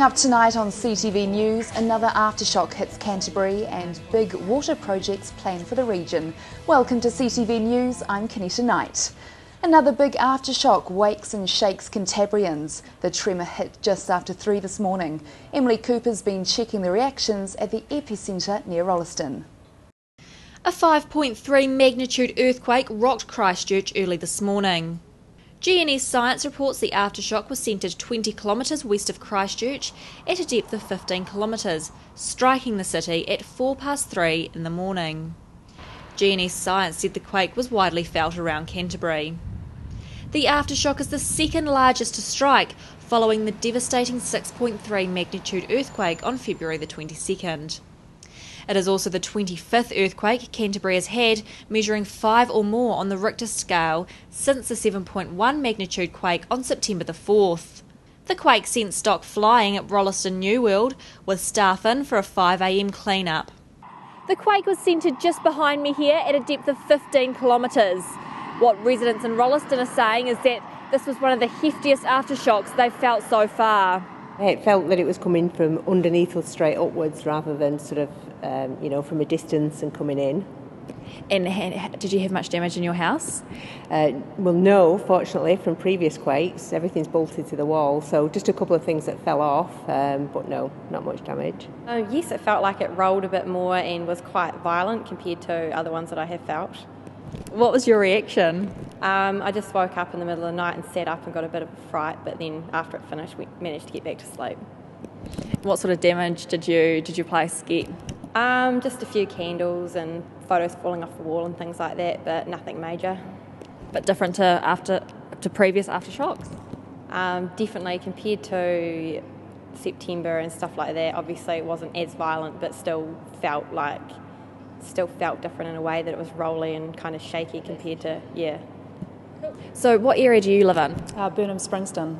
Coming up tonight on CTV News, another aftershock hits Canterbury and big water projects planned for the region. Welcome to CTV News, I'm Kenetta Knight. Another big aftershock wakes and shakes Cantabrians. The tremor hit just after 3 this morning. Emily Cooper's been checking the reactions at the epicentre near Rolleston. A 5.3 magnitude earthquake rocked Christchurch early this morning. GNS Science reports the aftershock was centred 20 kilometres west of Christchurch at a depth of 15 kilometres, striking the city at 3:04 in the morning. GNS Science said the quake was widely felt around Canterbury. The aftershock is the second largest to strike, following the devastating 6.3 magnitude earthquake on February the 22nd. It is also the 25th earthquake Canterbury has had, measuring 5 or more on the Richter scale since the 7.1 magnitude quake on September the 4th. The quake sent stock flying at Rolleston New World, with staff in for a 5 a.m. clean-up. The quake was centred just behind me here at a depth of 15 kilometres. What residents in Rolleston are saying is that this was one of the heftiest aftershocks they've felt so far. It felt that it was coming from underneath us straight upwards rather than sort of, from a distance and coming in. And did you have much damage in your house? Well, no, fortunately, from previous quakes, everything's bolted to the wall, so just a couple of things that fell off, but no, not much damage. Yes, it felt like it rolled a bit more and was quite violent compared to other ones that I have felt. What was your reaction? I just woke up in the middle of the night and sat up and got a bit of a fright, but then after it finished, we managed to get back to sleep. What sort of damage did your place get? Just a few candles and photos falling off the wall and things like that, but nothing major. But different to previous aftershocks? Definitely compared to September and stuff like that. Obviously it wasn't as violent, but still felt different in a way that it was rolly and kind of shaky compared to, yeah. So what area do you live in? Burnham Springston.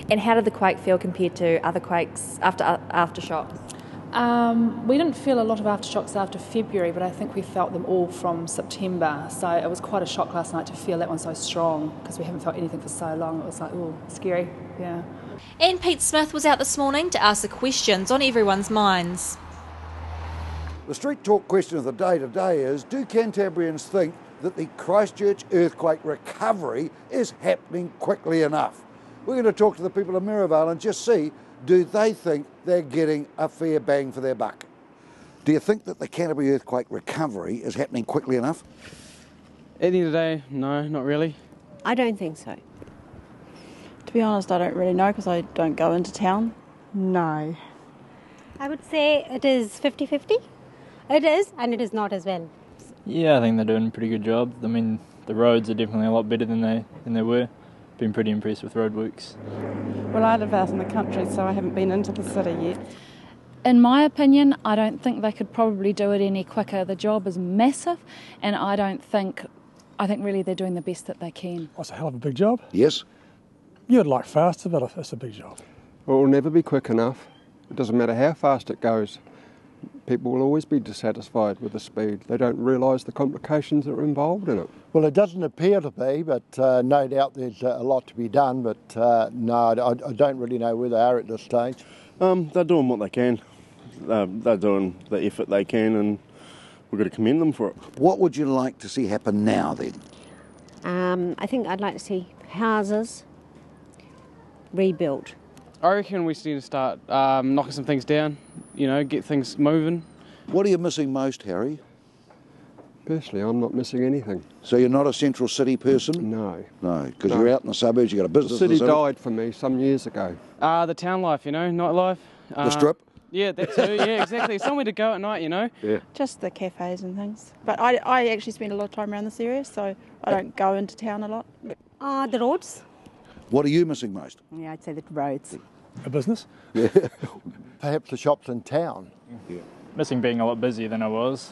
And how did the quake feel compared to other quakes aftershocks? We didn't feel a lot of aftershocks after February, but I think we felt them all from September. So it was quite a shock last night to feel that one so strong, because we haven't felt anything for so long. It was like, oh, scary, yeah. And Pete Smith was out this morning to ask the questions on everyone's minds. The street talk question of the day today is, do Cantabrians think that the Christchurch earthquake recovery is happening quickly enough? We're going to talk to the people of Mirrorvale and just see, do they think they're getting a fair bang for their buck? Do you think that the Canterbury earthquake recovery is happening quickly enough? At the end of the day, no, not really. I don't think so. To be honest, I don't really know because I don't go into town. No. I would say it is 50-50. It is, and it is not as well. Yeah, I think they're doing a pretty good job. I mean, the roads are definitely a lot better than they were. Been pretty impressed with roadworks. Well, I live out in the country, so I haven't been into the city yet. In my opinion, I don't think they could probably do it any quicker. The job is massive, and I think really they're doing the best that they can. It's a hell of a big job. Yes. You'd like faster, but it's a big job. Well, it will never be quick enough. It doesn't matter how fast it goes. People will always be dissatisfied with the speed. They don't realise the complications that are involved in it. Well, it doesn't appear to be, but no doubt there's a lot to be done. But no, I don't really know where they are at this stage. They're doing what they can. They're doing the effort they can, and we've got to commend them for it. What would you like to see happen now, then? I think I'd like to see houses rebuilt. I reckon we just need to start knocking some things down, get things moving. What are you missing most, Harry? Personally, I'm not missing anything. So you're not a central city person? No. No, because you're out in the suburbs, you've got a business. The city died for me some years ago. The town life, nightlife. The strip? Yeah, that too, yeah, exactly. Somewhere to go at night, Yeah. Just the cafes and things. But I actually spend a lot of time around this area, so I don't go into town a lot. The roads. What are you missing most? Yeah, I'd say the roads. A business? Yeah. Perhaps the shops in town. Yeah. Missing being a lot busier than I was.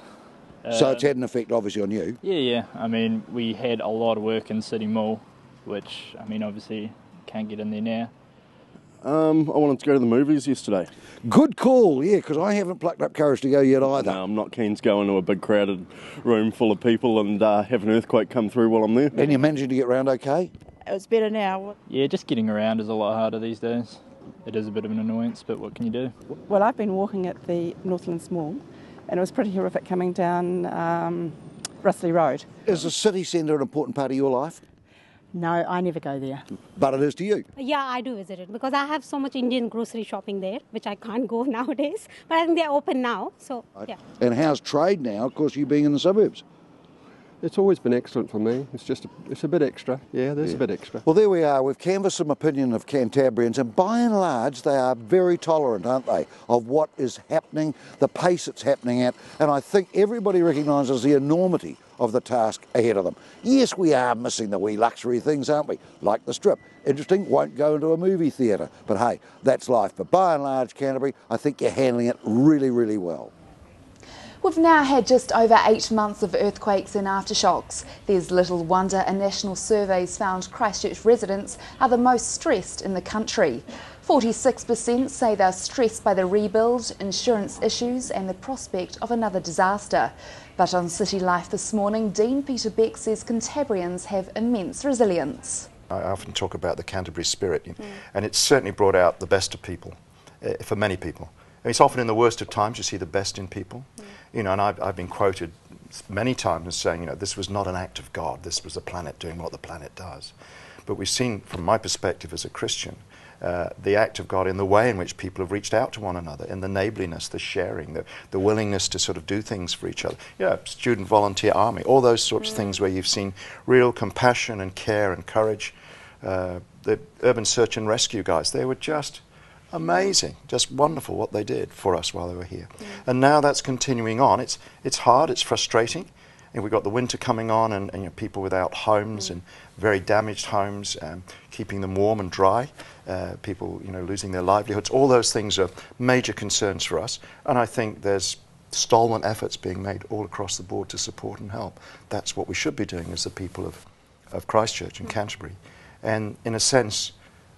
So it's had an effect obviously on you? Yeah. I mean, we had a lot of work in City Mall, which, obviously can't get in there now. I wanted to go to the movies yesterday. Good call, yeah, because I haven't plucked up courage to go yet either. No, I'm not keen to go into a big crowded room full of people and have an earthquake come through while I'm there. And you're managing to get round okay? It's better now. Yeah, just getting around is a lot harder these days. it is a bit of an annoyance, but what can you do? Well, I've been walking at the Northlands Mall, and it was pretty horrific coming down Russley Road. Is the city centre an important part of your life? No, I never go there. But it is to you. Yeah, I do visit it because I have so much Indian grocery shopping there, which I can't go nowadays. But I think they're open now, so yeah. And how's trade now, of course, you being in the suburbs? It's always been excellent for me. It's a bit extra. Yeah, there's a bit extra. Well, there we are. We've canvassed some opinion of Cantabrians, and by and large, they are very tolerant, aren't they, of what is happening, the pace it's happening at, and I think everybody recognises the enormity of the task ahead of them. Yes, we are missing the wee luxury things, aren't we? Like the strip. Interesting, won't go into a movie theatre, but hey, that's life. But by and large, Canterbury, I think you're handling it really, really well. We've now had just over 8 months of earthquakes and aftershocks. There's little wonder a national survey's found Christchurch residents are the most stressed in the country. 46% say they're stressed by the rebuild, insurance issues and the prospect of another disaster. But on City Life this morning, Dean Peter Beck says Cantabrians have immense resilience. I often talk about the Canterbury spirit, and it's certainly brought out the best of people, for many people. And it's often in the worst of times you see the best in people. And I've been quoted many times as saying, this was not an act of God, this was the planet doing what the planet does. But we've seen, from my perspective as a Christian, the act of God in the way in which people have reached out to one another, in the neighbourliness, the sharing, the willingness to sort of do things for each other. Student volunteer army, all those sorts of things where you've seen real compassion and care and courage. The urban search and rescue guys, they were just amazing, just wonderful what they did for us while they were here. And now that's continuing on. It's hard, it's frustrating. And we've got the winter coming on and people without homes and very damaged homes, keeping them warm and dry, people losing their livelihoods. All those things are major concerns for us. And I think there's stalwart efforts being made all across the board to support and help. That's what we should be doing as the people of Christchurch and Canterbury. And in a sense,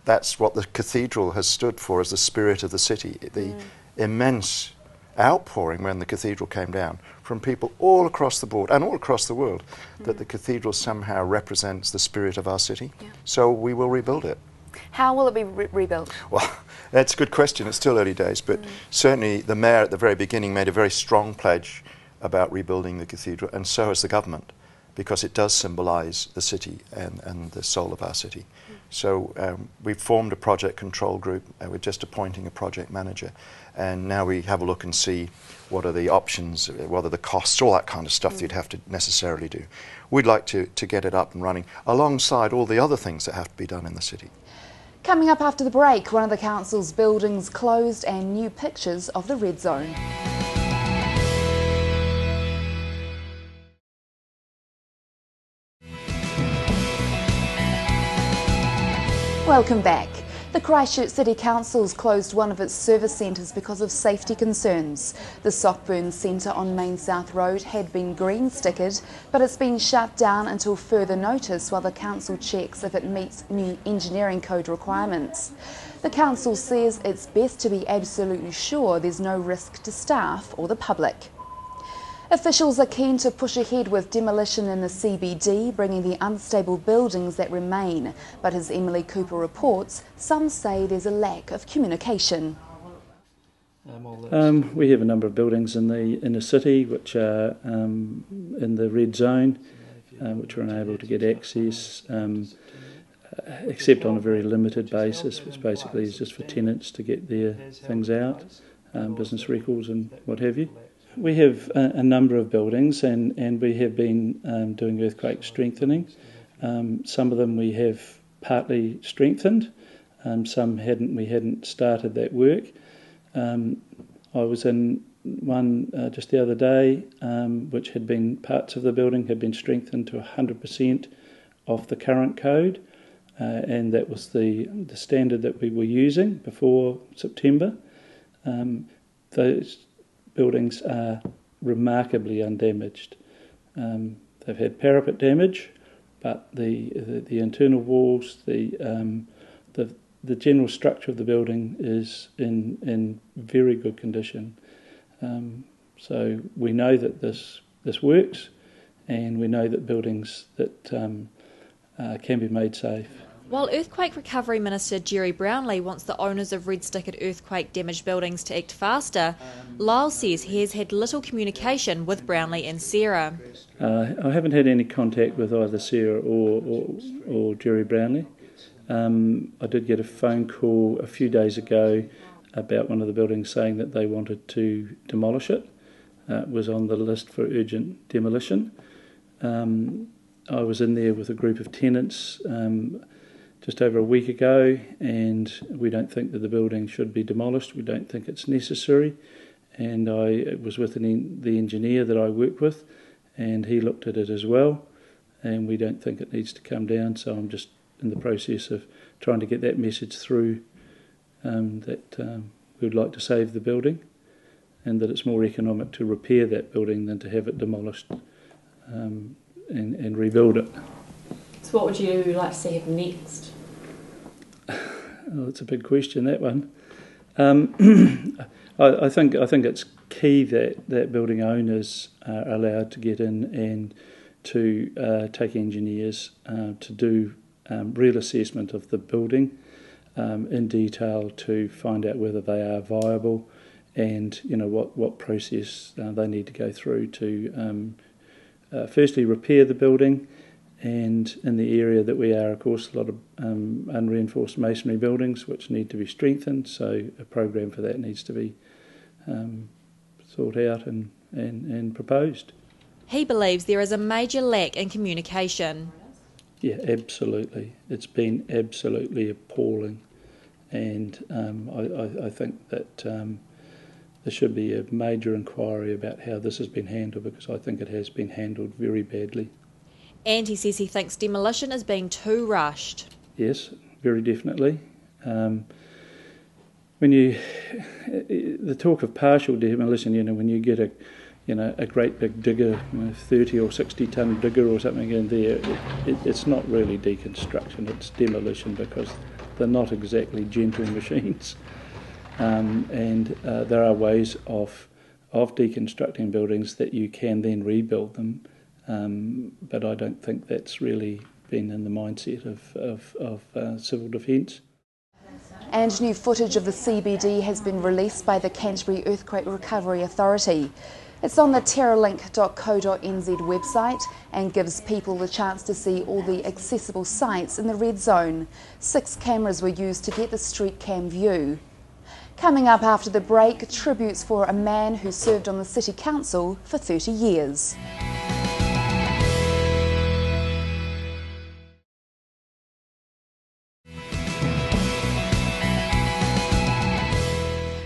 that's what the cathedral has stood for as the spirit of the city, the immense outpouring when the cathedral came down from people all across the board and all across the world, that the cathedral somehow represents the spirit of our city. So we will rebuild it. How will it be rebuilt? Well, that's a good question. It's still early days, but certainly the mayor at the very beginning made a very strong pledge about rebuilding the cathedral, and so has the government, because it does symbolise the city and the soul of our city. So we've formed a project control group. We're just appointing a project manager, and now we have a look and see what are the options, what are the costs, all that kind of stuff that you'd have to necessarily do. We'd like to get it up and running alongside all the other things that have to be done in the city. Coming up after the break, one of the council's buildings closed and new pictures of the red zone. Welcome back. The Christchurch City Council's closed one of its service centres because of safety concerns. The Sockburn Centre on Main South Road had been green stickered, but it's been shut down until further notice while the council checks if it meets new engineering code requirements. The council says it's best to be absolutely sure there's no risk to staff or the public. Officials are keen to push ahead with demolition in the CBD, bringing the unstable buildings that remain. But as Emily Cooper reports, some say there's a lack of communication. We have a number of buildings in the inner city which are in the red zone, which are unable to get access, except on a very limited basis, which basically is just for tenants to get their things out, business records and what have you. We have a number of buildings and we have been doing earthquake strengthening. Some of them we have partly strengthened, some we hadn't started that work. I was in one just the other day which had been, parts of the building had been strengthened to 100% of the current code, and that was the standard that we were using before September. Those buildings are remarkably undamaged. They've had parapet damage, but the internal walls, the general structure of the building is in very good condition. So we know that this works, and we know that buildings that can be made safe While Earthquake Recovery Minister Jerry Brownlee wants the owners of red stickered earthquake damaged buildings to act faster, Lyle says he has had little communication with Brownlee and Sarah. I haven't had any contact with either Sarah or Jerry Brownlee. I did get a phone call a few days ago about one of the buildings saying that they wanted to demolish it. It was on the list for urgent demolition. I was in there with a group of tenants just over a week ago, and we don't think that the building should be demolished. We don't think it's necessary. And I was with the engineer that I work with, and he looked at it as well, and we don't think it needs to come down. So I'm just in the process of trying to get that message through that we would like to save the building, and that it's more economic to repair that building than to have it demolished and rebuild it. So what would you like to see happen next? Well, that's a big question, that one. I think it's key that building owners are allowed to get in and to take engineers to do real assessment of the building in detail to find out whether they are viable, and what process they need to go through to firstly repair the building. And in the area that we are, of course, a lot of unreinforced masonry buildings which need to be strengthened, so a program for that needs to be thought out and proposed. He believes there is a major lack in communication. Yeah, absolutely. It's been absolutely appalling, and I think that there should be a major inquiry about how this has been handled, because I think it has been handled very badly. And he says he thinks demolition is being too rushed. Yes, very definitely. The talk of partial demolition, when you get a great big digger, 30 or 60 tonne digger or something in there, it's not really deconstruction, it's demolition, because they're not exactly gentle machines. And there are ways of deconstructing buildings that you can then rebuild them. But I don't think that's really been in the mindset of civil defence. And new footage of the CBD has been released by the Canterbury Earthquake Recovery Authority. It's on the terralink.co.nz website and gives people the chance to see all the accessible sites in the red zone. 6 cameras were used to get the street cam view. Coming up after the break, tributes for a man who served on the City Council for 30 years.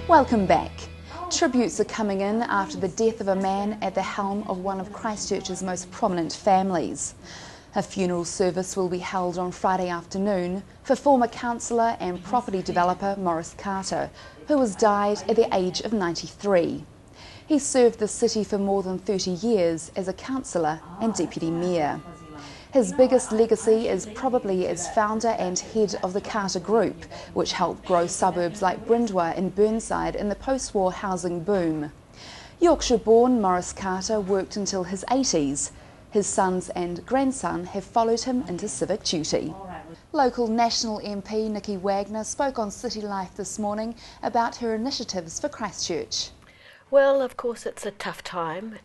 Welcome back. Tributes are coming in after the death of a man at the helm of one of Christchurch's most prominent families. A funeral service will be held on Friday afternoon for former councillor and property developer Maurice Carter, who has died at the age of 93. He served the city for more than 30 years as a councillor and deputy mayor. His biggest legacy is probably as founder and head of the Carter Group, which helped grow suburbs like Brindwa and Burnside in the post-war housing boom. Yorkshire-born Maurice Carter worked until his 80s. His sons and grandson have followed him into civic duty. Local National MP Nikki Wagner spoke on City Life this morning about her initiatives for Christchurch. Well, of course, it's a tough time,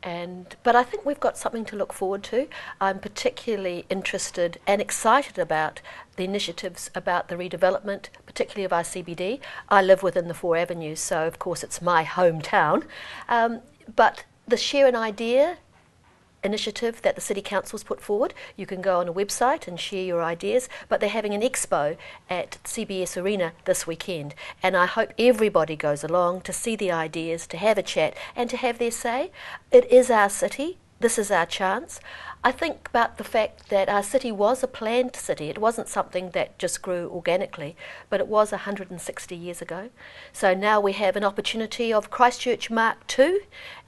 but I think we've got something to look forward to. I'm particularly interested and excited about the initiatives about the redevelopment, particularly of our CBD. I live within the 4 avenues, so of course it's my hometown. But the Share an Idea initiative that the City Council's put forward, you can go on a website and share your ideas, but they're having an expo at CBS Arena this weekend, and I hope everybody goes along to see the ideas, to have a chat and to have their say. It is our city, this is our chance. I think about the fact that our city was a planned city. It wasn't something that just grew organically, but it was 160 years ago. So now we have an opportunity of Christchurch Mark II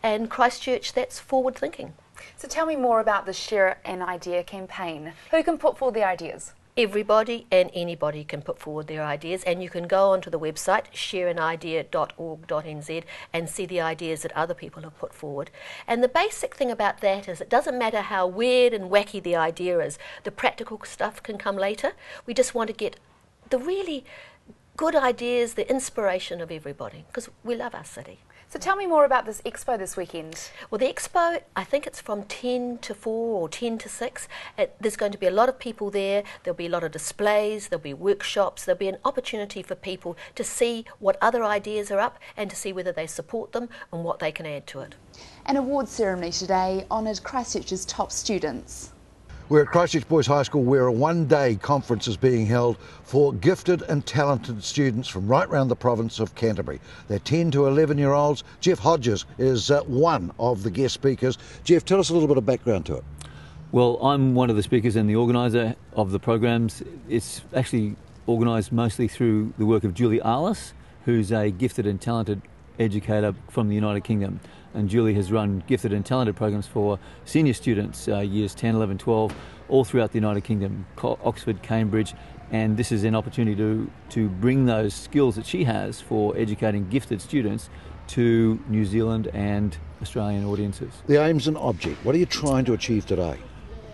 and Christchurch that's forward thinking. So tell me more about the Share an Idea campaign. Who can put forward the ideas? everybody and anybody can put forward their ideas, and you can go onto the website shareanidea.org.nz and see the ideas that other people have put forward. And the basic thing about that is it doesn't matter how weird and wacky the idea is, the practical stuff can come later. We just want to get the really good ideas, the inspiration of everybody, because we love our city. So tell me more about this expo this weekend. Well, the expo, I think it's from 10 to 4 or 10 to 6. There's going to be a lot of people there. There'll be a lot of displays, there'll be workshops, there'll be an opportunity for people to see what other ideas are up and to see whether they support them and what they can add to it. An awards ceremony today honoured Christchurch's top students. We're at Christchurch Boys High School where a one-day conference is being held for gifted and talented students from right around the province of Canterbury. They're 10 to 11-year-olds. Jeff Hodges is one of the guest speakers. Jeff, tell us a little bit of background to it. Well, I'm one of the speakers and the organiser of the programs. It's actually organised mostly through the work of Julie Arliss, who's a gifted and talented educator from the United Kingdom. And Julie has run gifted and talented programs for senior students, years 10, 11, 12, all throughout the United Kingdom, Oxford, Cambridge, and this is an opportunity to bring those skills that she has for educating gifted students to New Zealand and Australian audiences. The aims and object, what are you trying to achieve today?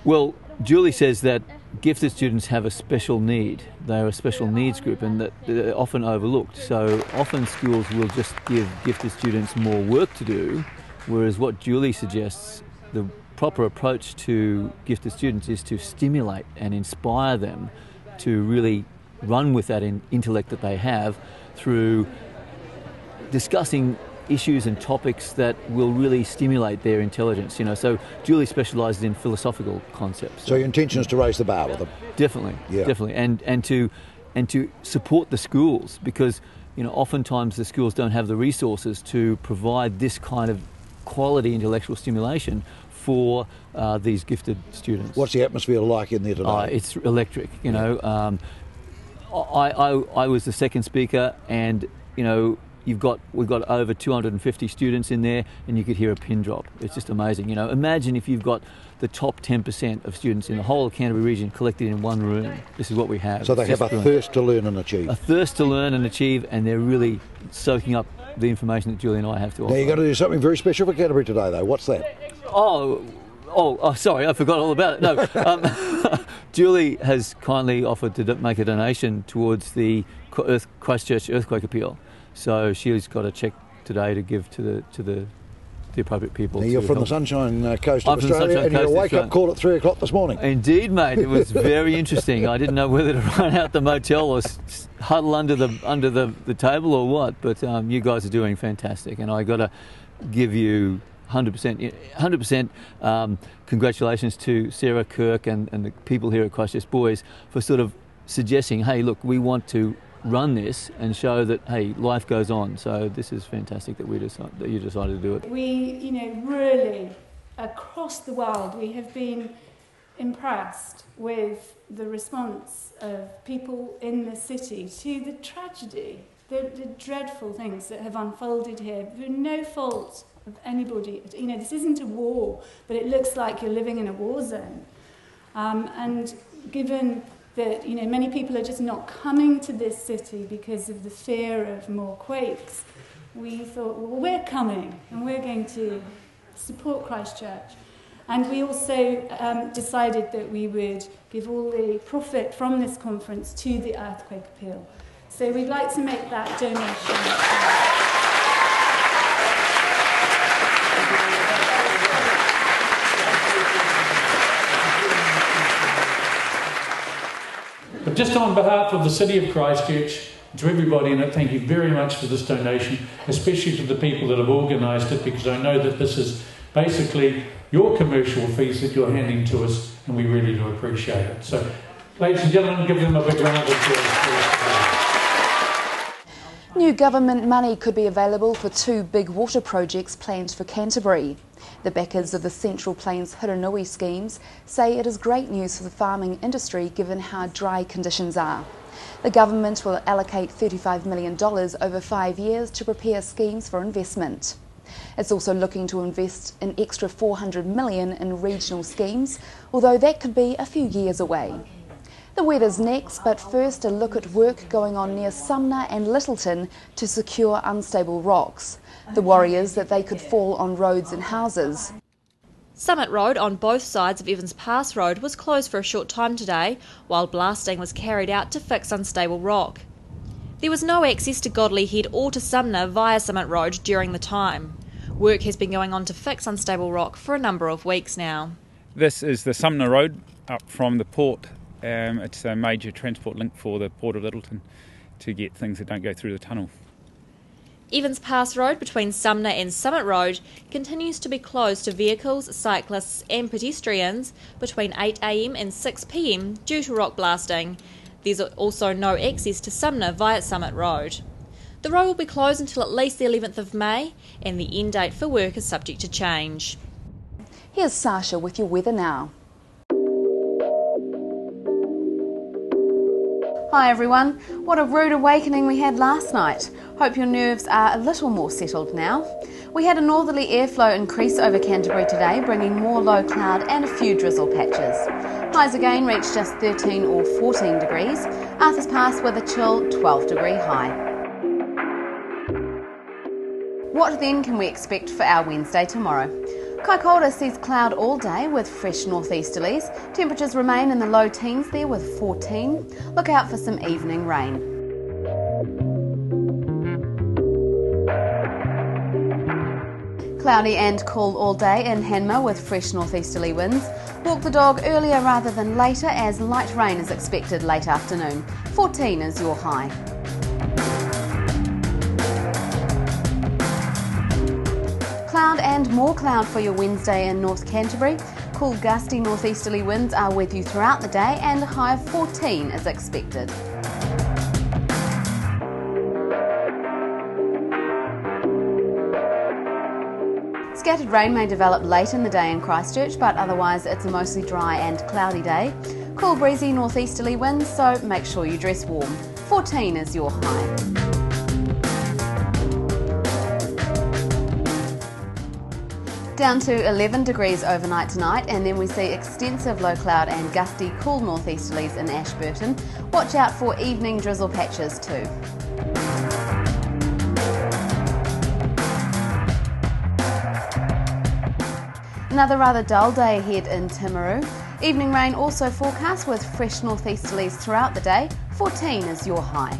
Well, Julie says that gifted students have a special need. They're a special needs group and that they're often overlooked. So often schools will just give gifted students more work to do, whereas what Julie suggests, the proper approach to gifted students is to stimulate and inspire them to really run with that intellect that they have through discussing issues and topics that will really stimulate their intelligence. So Julie specialises in philosophical concepts. So your intention is to raise the bar with them? Definitely, definitely, and to support the schools, because oftentimes the schools don't have the resources to provide this kind of quality intellectual stimulation for these gifted students. What's the atmosphere like in there today? It's electric. I was the second speaker, and we've got over 250 students in there, and you could hear a pin drop. It's just amazing. Imagine if you've got the top 10% of students in the whole of Canterbury region collected in one room. This is what we have. So they have a thirst to learn and achieve. A thirst to learn and achieve, and they're really soaking up the information that Julie and I have to offer. Now you've got to do something very special for Canterbury today, though. What's that? Oh, sorry, I forgot all about it. No, Julie has kindly offered to make a donation towards the Christchurch earthquake appeal. So she's got a cheque today to give to the appropriate people. Now you're from the Sunshine Coast of Australia, and your wake-up call at 3 o'clock this morning. Indeed, mate. It was very interesting. I didn't know whether to run out the motel or huddle under the table or what. But you guys are doing fantastic, and I got to give you 100% congratulations to Sarah Kirk and the people here at Christchurch Boys for sort of suggesting, hey, look, we want to run this and show that, hey, life goes on. So this is fantastic that you decided to do it. We, really, across the world, we have been impressed with the response of people in the city to the tragedy, the dreadful things that have unfolded here through no fault of anybody. This isn't a war, but it looks like you're living in a war zone. And given that many people are just not coming to this city because of the fear of more quakes, we thought, well, we're coming and we're going to support Christchurch. And we also decided that we would give all the profit from this conference to the earthquake appeal. So we'd like to make that donation. But just on behalf of the City of Christchurch, to everybody in it, thank you very much for this donation, especially to the people that have organised it, because I know that this is basically your commercial fees that you're handing to us, and we really do appreciate it. So, ladies and gentlemen, give them a big round of applause. New government money could be available for 2 big water projects planned for Canterbury. The backers of the Central Plains Hiranui schemes say it is great news for the farming industry given how dry conditions are. The government will allocate $35 million over 5 years to prepare schemes for investment. It's also looking to invest an extra $400 million in regional schemes, although that could be a few years away. The weather's next, but first a look at work going on near Sumner and Littleton to secure unstable rocks. The worry is that they could fall on roads and houses. Summit Road on both sides of Evans Pass Road was closed for a short time today, while blasting was carried out to fix unstable rock. There was no access to Godley Head or to Sumner via Summit Road during the time. Work has been going on to fix unstable rock for a number of weeks now. This is the Sumner Road up from the port. It's a major transport link for the Port of Littleton to get things that don't go through the tunnel. Evans Pass Road between Sumner and Summit Road continues to be closed to vehicles, cyclists and pedestrians between 8 a.m. and 6 p.m. due to rock blasting. There's also no access to Sumner via Summit Road. The road will be closed until at least the 11th of May, and the end date for work is subject to change. Here's Sasha with your weather now. Hi everyone, what a rude awakening we had last night. Hope your nerves are a little more settled now. We had a northerly airflow increase over Canterbury today, bringing more low cloud and a few drizzle patches. Highs again reached just 13 or 14 degrees. Arthur's Pass with a chill 12-degree high. What then can we expect for our Wednesday tomorrow? Kaikoura sees cloud all day with fresh northeasterlies. Temperatures remain in the low teens there with 14. Look out for some evening rain. Cloudy and cool all day in Hanmer with fresh northeasterly winds. Walk the dog earlier rather than later as light rain is expected late afternoon. 14 is your high. Cloud and more cloud for your Wednesday in North Canterbury. Cool gusty northeasterly winds are with you throughout the day and a high of 14 is expected. Scattered rain may develop late in the day in Christchurch, but otherwise it's a mostly dry and cloudy day. Cool breezy northeasterly winds, so make sure you dress warm. 14 is your high. Down to 11 degrees overnight tonight, and then we see extensive low cloud and gusty cool northeasterlies in Ashburton. Watch out for evening drizzle patches too. Another rather dull day ahead in Timaru. Evening rain also forecast with fresh northeasterlies throughout the day. 14 is your high.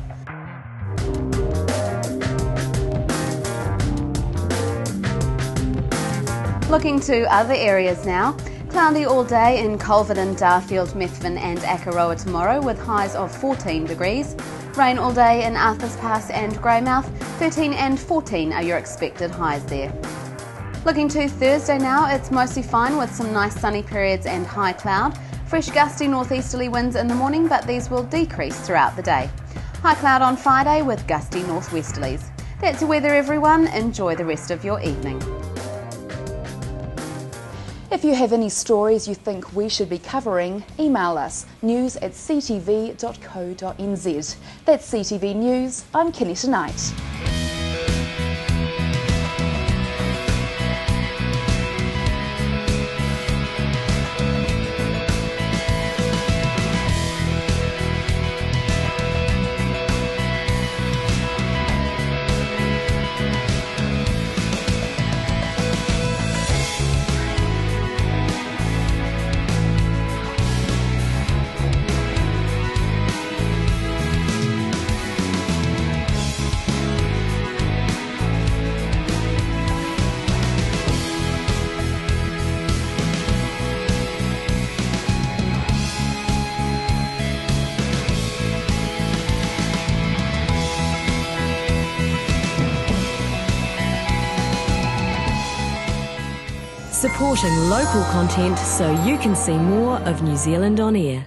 Looking to other areas now. Cloudy all day in Culverden, Darfield, Methven and Akaroa tomorrow with highs of 14 degrees. Rain all day in Arthur's Pass and Greymouth. 13 and 14 are your expected highs there. Looking to Thursday now, it's mostly fine with some nice sunny periods and high cloud. Fresh gusty northeasterly winds in the morning, but these will decrease throughout the day. High cloud on Friday with gusty northwesterlies. That's your weather everyone, enjoy the rest of your evening. If you have any stories you think we should be covering, email us news@ctv.co.nz. That's CTV News, I'm Kenetta Knight. Supporting local content so you can see more of New Zealand on air.